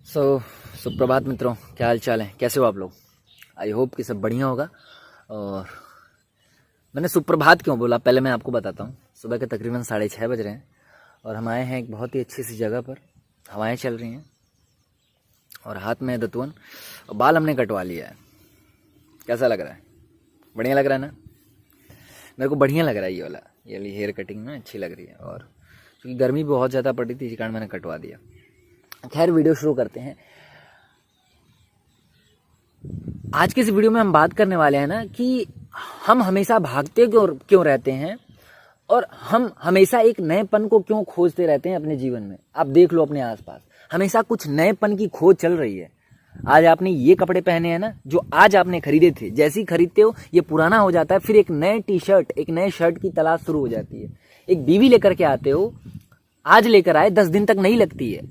सुप्रभात मित्रों, क्या हाल चाल है, कैसे हो आप लोग। आई होप कि सब बढ़िया होगा। और मैंने सुप्रभात क्यों बोला, पहले मैं आपको बताता हूँ। सुबह के तकरीबन 6:30 बज रहे हैं और हम आए हैं एक बहुत ही अच्छी सी जगह पर। हवाएं चल रही हैं और हाथ में दतवन और बाल हमने कटवा लिया है। कैसा लग रहा है? बढ़िया लग रहा है ना? मेरे को बढ़िया लग रहा है ये वाली हेयर कटिंग ना अच्छी लग रही है। और क्योंकि गर्मी बहुत ज़्यादा पड़ रही थी, इसी कारण मैंने कटवा दिया। खैर, वीडियो शुरू करते हैं। आज के इस वीडियो में हम बात करने वाले हैं ना कि हम हमेशा भागते क्यों रहते हैं और हम हमेशा एक नएपन को क्यों खोजते रहते हैं अपने जीवन में। आप देख लो अपने आसपास, हमेशा कुछ नएपन की खोज चल रही है। आज आपने ये कपड़े पहने हैं ना, जो आज आपने खरीदे थे, जैसे ही खरीदते हो ये पुराना हो जाता है, फिर एक नए टी शर्ट, एक नए शर्ट की तलाश शुरू हो जाती है। एक बीवी लेकर के आते हो, आज लेकर आए, 10 दिन तक नहीं लगती है,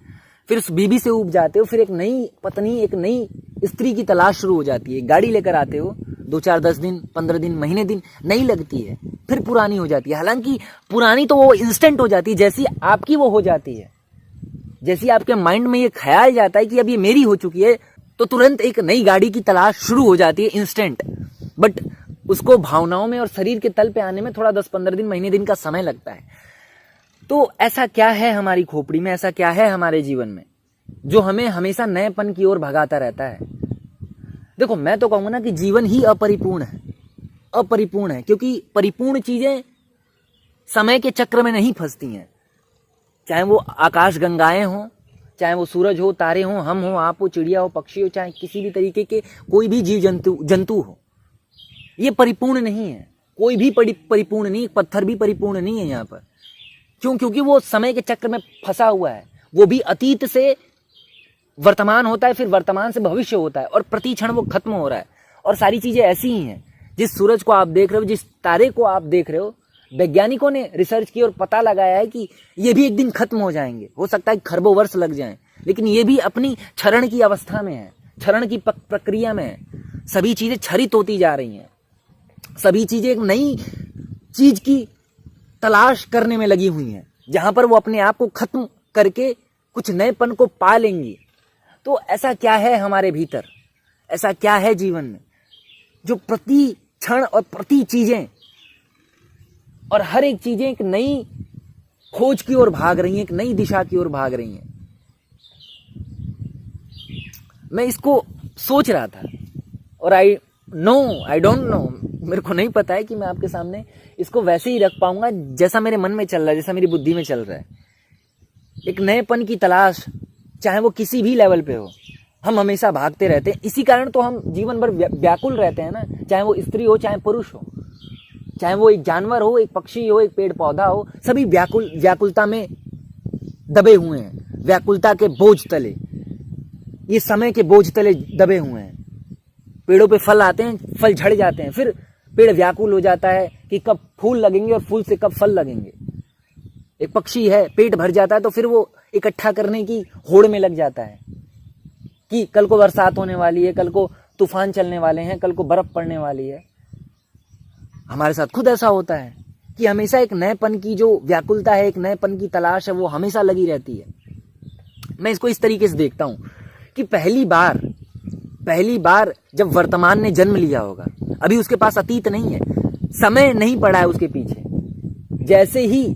फिर उस बीबी से ऊब जाते हो, फिर एक नई पत्नी, एक नई स्त्री की तलाश शुरू हो जाती है। गाड़ी लेकर आते हो, 2-4 10 दिन, 15 दिन, महीने दिन नहीं लगती है, फिर पुरानी हो जाती है। हालांकि पुरानी तो वो इंस्टेंट हो जाती है, जैसी आपकी वो हो जाती है। जैसी आपके माइंड में ये ख्याल जाता है कि अब ये मेरी हो चुकी है, तो तुरंत एक नई गाड़ी की तलाश शुरू हो जाती है, इंस्टेंट। बट उसको भावनाओं में और शरीर के तल पे आने में थोड़ा 10-15 दिन, महीने दिन का समय लगता है। तो ऐसा क्या है हमारी खोपड़ी में, ऐसा क्या है हमारे जीवन में जो हमें हमेशा नएपन की ओर भगाता रहता है? देखो, मैं तो कहूंगा ना कि जीवन ही अपरिपूर्ण है, क्योंकि परिपूर्ण चीजें समय के चक्र में नहीं फंसती हैं। चाहे वो आकाश गंगाएं हो, चाहे वो सूरज हो, तारे हो, हम हो, आप हो, चिड़िया हो, पक्षी हो, चाहे किसी भी तरीके के कोई भी जीव जंतु हो, ये परिपूर्ण नहीं है। कोई भी परिपूर्ण नहीं, पत्थर भी परिपूर्ण नहीं है यहाँ पर। क्यों? क्योंकि वो समय के चक्र में फंसा हुआ है। वो भी अतीत से वर्तमान होता है, फिर वर्तमान से भविष्य होता है, और प्रति क्षण वो खत्म हो रहा है। और सारी चीजें ऐसी ही हैं। जिस सूरज को आप देख रहे हो, जिस तारे को आप देख रहे हो, वैज्ञानिकों ने रिसर्च की और पता लगाया है कि ये भी एक दिन खत्म हो जाएंगे। हो सकता है खरबों वर्ष लग जाएं, लेकिन ये भी अपनी क्षरण की अवस्था में है, क्षरण की प्रक्रिया में है। सभी चीजें क्षरित होती जा रही हैं, सभी चीजें एक नई चीज की तलाश करने में लगी हुई हैं, जहां पर वो अपने आप को खत्म करके कुछ नएपन को पा लेंगी। तो ऐसा क्या है हमारे भीतर, ऐसा क्या है जीवन में जो प्रति क्षण और प्रति चीजें और हर एक चीजें एक नई खोज की ओर भाग रही हैं, एक नई दिशा की ओर भाग रही हैं। मैं इसको सोच रहा था और आई डोंट नो, मेरे को नहीं पता है कि मैं आपके सामने इसको वैसे ही रख पाऊंगा जैसा मेरे मन में चल रहा है, जैसा मेरी बुद्धि में चल रहा है। एक नएपन की तलाश, चाहे वो किसी भी लेवल पे हो, हम हमेशा भागते रहते हैं। इसी कारण तो हम जीवन भर व्याकुल रहते हैं ना। चाहे वो स्त्री हो, चाहे पुरुष हो, चाहे वो एक जानवर हो, एक पक्षी हो, एक पेड़ पौधा हो, सभी व्याकुलता में दबे हुए हैं, व्याकुलता के बोझ तले, ये समय के बोझ तले दबे हुए हैं। पेड़ों पे फल आते हैं, फल झड़ जाते हैं, फिर पेड़ व्याकुल हो जाता है कि कब फूल लगेंगे और फूल से कब फल लगेंगे। एक पक्षी है, पेट भर जाता है तो फिर वो इकट्ठा करने की होड़ में लग जाता है कि कल को बरसात होने वाली है, कल को तूफान चलने वाले हैं, कल को बर्फ पड़ने वाली है। हमारे साथ खुद ऐसा होता है कि हमेशा एक नएपन की जो व्याकुलता है, एक नएपन की तलाश है, वो हमेशा लगी रहती है। मैं इसको इस तरीके से देखता हूं कि पहली बार जब वर्तमान ने जन्म लिया होगा, अभी उसके पास अतीत नहीं है, समय नहीं पड़ा है उसके पीछे। जैसे ही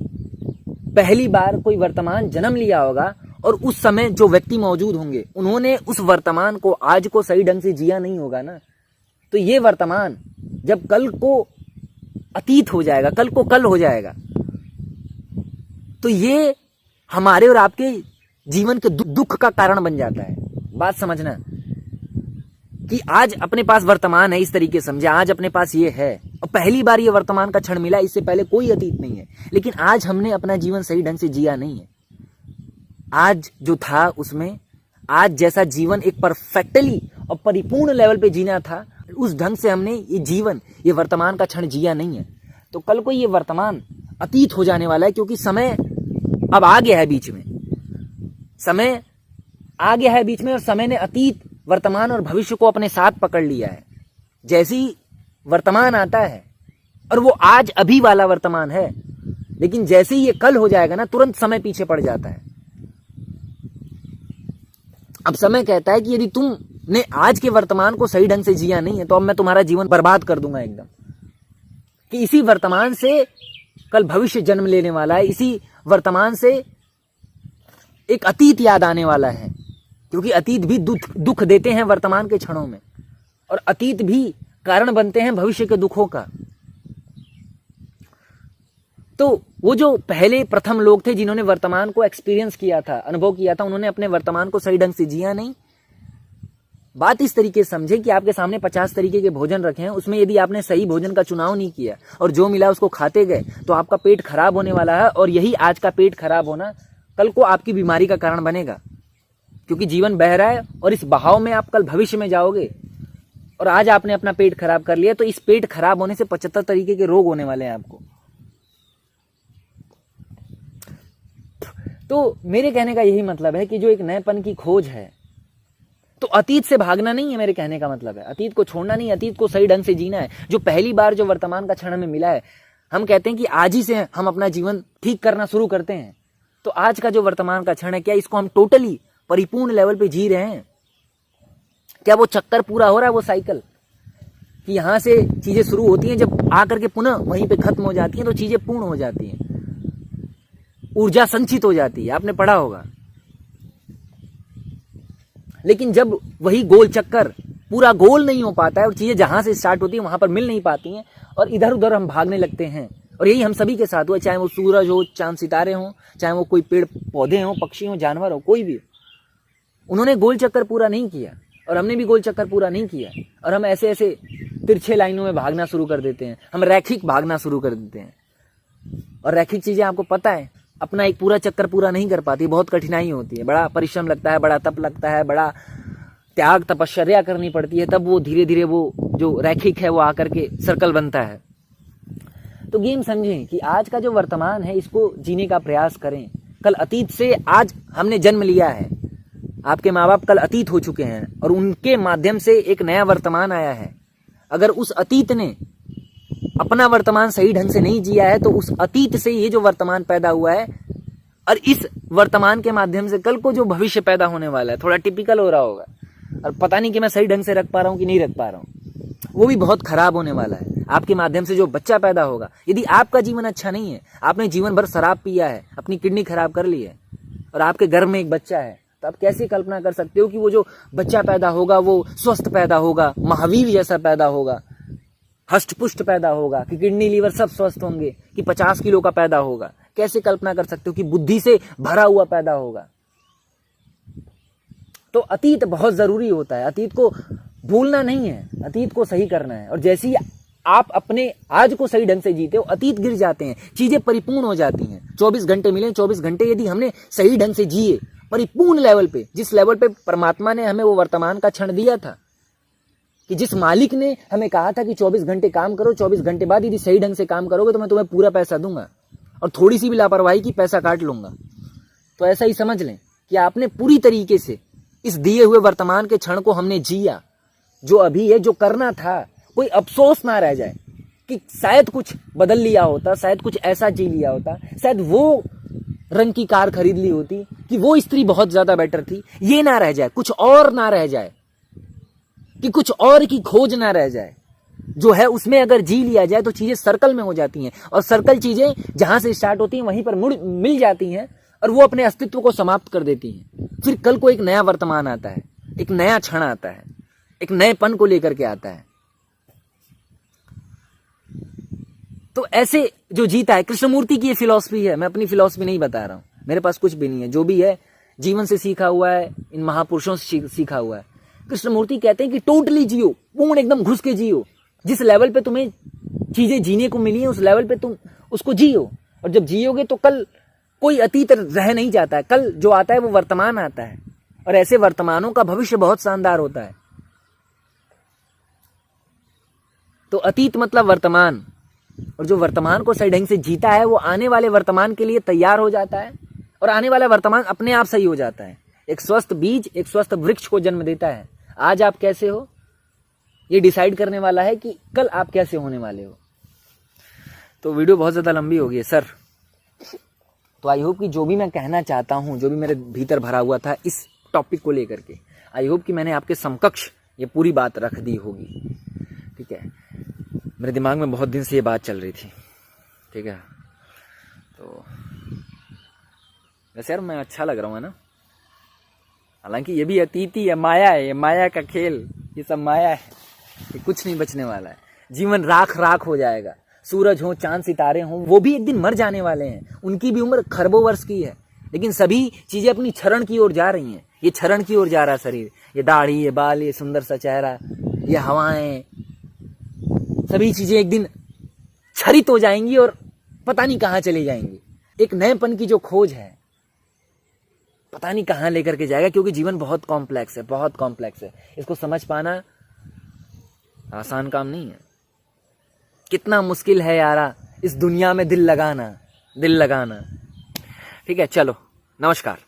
पहली बार कोई वर्तमान जन्म लिया होगा और उस समय जो व्यक्ति मौजूद होंगे, उन्होंने उस वर्तमान को, आज को सही ढंग से जिया नहीं होगा ना, तो ये वर्तमान जब कल को अतीत हो जाएगा, कल को कल हो जाएगा, तो ये हमारे और आपके जीवन के दुख का कारण बन जाता है। बात समझना कि आज अपने पास वर्तमान है, इस तरीके समझे, आज अपने पास ये है और पहली बार ये वर्तमान का क्षण मिला, इससे पहले कोई अतीत नहीं है। लेकिन आज हमने अपना जीवन सही ढंग से जिया नहीं है। आज जो था उसमें, आज जैसा जीवन एक परफेक्टली और परिपूर्ण लेवल पे जीना था, उस ढंग से हमने ये जीवन, ये वर्तमान का क्षण जिया नहीं है। तो कल को ये वर्तमान अतीत हो जाने वाला है, क्योंकि समय अब आ गया है बीच में, समय आ गया है बीच में, और समय ने अतीत, वर्तमान और भविष्य को अपने साथ पकड़ लिया है। जैसे ही वर्तमान आता है, और वो आज अभी वाला वर्तमान है, लेकिन जैसे ही ये कल हो जाएगा ना, तुरंत समय पीछे पड़ जाता है। अब समय कहता है कि यदि तुमने आज के वर्तमान को सही ढंग से जिया नहीं है तो अब मैं तुम्हारा जीवन बर्बाद कर दूंगा एकदम, कि इसी वर्तमान से कल भविष्य जन्म लेने वाला है, इसी वर्तमान से एक अतीत याद आने वाला है, क्योंकि अतीत भी दुख देते हैं वर्तमान के क्षणों में, और अतीत भी कारण बनते हैं भविष्य के दुखों का। तो वो जो पहले प्रथम लोग थे जिन्होंने वर्तमान को एक्सपीरियंस किया था, अनुभव किया था, उन्होंने अपने वर्तमान को सही ढंग से जिया नहीं। बात इस तरीके से समझे कि आपके सामने 50 तरीके के भोजन रखे हैं, उसमें यदि आपने सही भोजन का चुनाव नहीं किया और जो मिला उसको खाते गए तो आपका पेट खराब होने वाला है, और यही आज का पेट खराब होना कल को आपकी बीमारी का कारण बनेगा, क्योंकि जीवन बह रहा है और इस बहाव में आप कल भविष्य में जाओगे। और आज आपने अपना पेट खराब कर लिया तो इस पेट खराब होने से 75 तरीके के रोग होने वाले हैं आपको। तो मेरे कहने का यही मतलब है कि जो एक नएपन की खोज है, तो अतीत से भागना नहीं है, मेरे कहने का मतलब है अतीत को छोड़ना नहीं, अतीत को सही ढंग से जीना है। जो पहली बार जो वर्तमान का क्षण हमें मिला है, हम कहते हैं कि आज ही से हम अपना जीवन ठीक करना शुरू करते हैं। तो आज का जो वर्तमान का क्षण है, क्या इसको हम टोटली परिपूर्ण लेवल पे जी रहे हैं? क्या वो चक्कर पूरा हो रहा है, वो साइकिल कि यहां से चीजें शुरू होती हैं, जब आकर के पुनः वहीं पे खत्म हो जाती हैं तो चीजें पूर्ण हो जाती हैं, ऊर्जा संचित हो जाती है, आपने पढ़ा होगा। लेकिन जब वही गोल चक्कर पूरा गोल नहीं हो पाता है और चीजें जहां से स्टार्ट होती है वहां पर मिल नहीं पाती हैं और इधर उधर हम भागने लगते हैं, और यही हम सभी के साथ हुआ, चाहे वो सूरज हो, चांद सितारे हो, चाहे वो कोई पेड़ पौधे हो, पक्षी हो, जानवर हो, कोई भी हो, उन्होंने गोल चक्कर पूरा नहीं किया और हमने भी गोल चक्कर पूरा नहीं किया, और हम ऐसे ऐसे तिरछे लाइनों में भागना शुरू कर देते हैं, हम रैखिक भागना शुरू कर देते हैं। और रैखिक चीजें आपको पता है अपना एक पूरा चक्कर पूरा नहीं कर पाती, बहुत कठिनाई होती है, बड़ा परिश्रम लगता है, बड़ा तप लगता है, बड़ा त्याग तपश्चर्या करनी पड़ती है, तब वो धीरे धीरे वो जो रैखिक है वो आकर के सर्कल बनता है। तो गेम समझें कि आज का जो वर्तमान है इसको जीने का प्रयास करें। कल अतीत से आज हमने जन्म लिया है, आपके माँ बाप कल अतीत हो चुके हैं और उनके माध्यम से एक नया वर्तमान आया है। अगर उस अतीत ने अपना वर्तमान सही ढंग से नहीं जिया है तो उस अतीत से ये जो वर्तमान पैदा हुआ है और इस वर्तमान के माध्यम से कल को जो भविष्य पैदा होने वाला है, थोड़ा टिपिकल हो रहा होगा और पता नहीं कि मैं सही ढंग से रख पा रहा हूं कि नहीं रख पा रहा हूं, वो भी बहुत खराब होने वाला है। आपके माध्यम से जो बच्चा पैदा होगा, यदि आपका जीवन अच्छा नहीं है, आपने जीवन भर शराब पिया है, अपनी किडनी खराब कर ली है और आपके घर में एक बच्चा है, तो आप कैसे कल्पना कर सकते हो कि वो जो बच्चा पैदा होगा वो स्वस्थ पैदा होगा, महावीर जैसा पैदा होगा, हष्ट पुष्ट पैदा होगा, कि किडनी लीवर सब स्वस्थ होंगे, कि 50 किलो का पैदा होगा? कैसे कल्पना कर सकते हो कि बुद्धि से भरा हुआ पैदा होगा? तो अतीत बहुत जरूरी होता है, अतीत को भूलना नहीं है, अतीत को सही करना है। और जैसे ही आप अपने आज को सही ढंग से जीते हो, अतीत गिर जाते हैं, चीजें परिपूर्ण हो जाती हैं। 24 घंटे मिले, 24 घंटे यदि हमने सही ढंग से जिए परिपूर्ण लेवल पे, जिस लेवल पे परमात्मा ने हमें वो वर्तमान का क्षण दिया था, कि जिस मालिक ने हमें कहा था कि 24 घंटे काम करो, 24 घंटे बाद यदि सही ढंग से काम करोगे तो मैं तुम्हें पूरा पैसा दूंगा और थोड़ी सी भी लापरवाही की पैसा काट लूंगा। तो ऐसा ही समझ लें कि आपने पूरी तरीके से इस दिए हुए वर्तमान के क्षण को हमने जिया, जो अभी है, जो करना था, कोई अफसोस ना रह जाए कि शायद कुछ बदल लिया होता, शायद कुछ ऐसा जी लिया होता, शायद वो रंग की कार खरीद ली होती, कि वो स्त्री बहुत ज्यादा बेटर थी, ये ना रह जाए, कुछ और ना रह जाए, कि कुछ और की खोज ना रह जाए। जो है उसमें अगर जी लिया जाए तो चीजें सर्कल में हो जाती हैं, और सर्कल चीजें जहां से स्टार्ट होती हैं वहीं पर मुड़ मिल जाती हैं और वो अपने अस्तित्व को समाप्त कर देती हैं। फिर कल को एक नया वर्तमान आता है, एक नया क्षण आता है, एक नएपन को लेकर के आता है। तो ऐसे जो जीता है, कृष्णमूर्ति की ये फिलॉसफी है, मैं अपनी फिलॉसफी नहीं बता रहा हूं, मेरे पास कुछ भी नहीं है, जो भी है जीवन से सीखा हुआ है, इन महापुरुषों से सीखा हुआ है। कृष्णमूर्ति कहते हैं कि टोटली जियो, पूर्ण एकदम घुस के जियो, जिस लेवल पे तुम्हें चीजें जीने को मिली है उस लेवल पे तुम उसको जियो, और जब जियोगे तो कल कोई अतीत रह नहीं जाता है, कल जो आता है वो वर्तमान आता है, और ऐसे वर्तमानों का भविष्य बहुत शानदार होता है। तो अतीत मतलब वर्तमान, और जो वर्तमान को सही ढंग से जीता है वो आने वाले वर्तमान के लिए तैयार हो जाता है, और आने वाला वर्तमान अपने आप सही हो जाता है। एक स्वस्थ बीज एक स्वस्थ वृक्ष को जन्म देता है। आज आप कैसे हो ये डिसाइड करने वाला है कि कल आप कैसे होने वाले हो। तो वीडियो बहुत ज्यादा लंबी हो गई सर, तो आई होप कि जो भी मैं कहना चाहता हूं, जो भी मेरे भीतर भरा हुआ था, इस टॉपिक को लेकर के। आई होप कि मैंने आपके समकक्ष ये पूरी बात रख दी होगी। ठीक है, मेरे दिमाग में बहुत दिन से ये बात चल रही थी। ठीक है, तो वैसे यार मैं अच्छा लग रहा हूँ, है ना। हालांकि ये भी अतीति है, माया है, ये माया का खेल, ये सब माया है, ये कुछ नहीं बचने वाला है। जीवन राख राख हो जाएगा। सूरज हो, चांद सितारे हों, वो भी एक दिन मर जाने वाले हैं। उनकी भी उम्र खरबों वर्ष की है, लेकिन सभी चीजें अपनी क्षरण की ओर जा रही हैं। ये क्षरण की ओर जा रहा है शरीर, ये दाढ़ी, ये बाल, ये सुंदर सा चेहरा, ये हवाएं, सभी चीजें एक दिन क्षरित हो जाएंगी और पता नहीं कहाँ चली जाएंगी। एक नएपन की जो खोज है पता नहीं कहाँ लेकर के जाएगा, क्योंकि जीवन बहुत कॉम्प्लेक्स है, बहुत कॉम्प्लेक्स है। इसको समझ पाना आसान काम नहीं है। कितना मुश्किल है यारा इस दुनिया में दिल लगाना, दिल लगाना। ठीक है, चलो, नमस्कार।